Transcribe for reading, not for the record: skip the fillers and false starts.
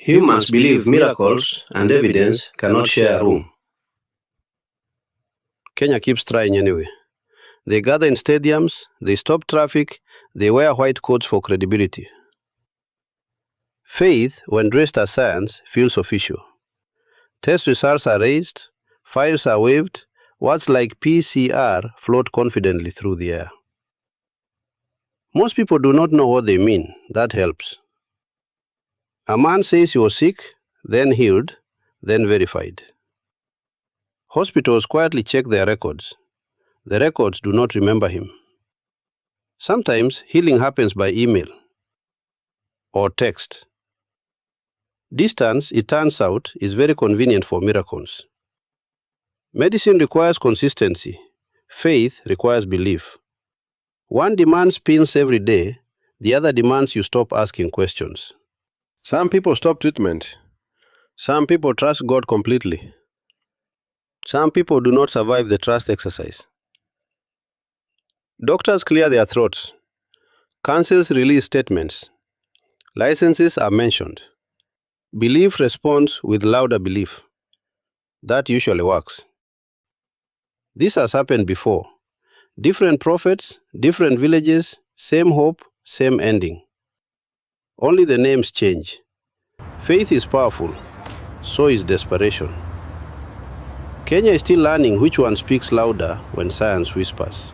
Humans believe miracles and evidence cannot share a room. Kenya keeps trying anyway. They gather in stadiums, they stop traffic, they wear white coats for credibility. Faith, when dressed as science, feels official. Test results are raised, files are waived, words like PCR float confidently through the air. Most people do not know what they mean. That helps. A man says he was sick, then healed, then verified. Hospitals quietly check their records. The records do not remember him. Sometimes healing happens by email or text. Distance, it turns out, is very convenient for miracles. Medicine requires consistency. Faith requires belief. One demands pills every day, the other demands you stop asking questions. Some people stop treatment. Some people trust God completely. Some people do not survive the trust exercise. Doctors clear their throats. Councils release statements. Licenses are mentioned. Belief responds with louder belief. That usually works. This has happened before. Different prophets, different villages, same hope, same ending. Only the names change. Faith is powerful, so is desperation. Kenya is still learning which one speaks louder when science whispers.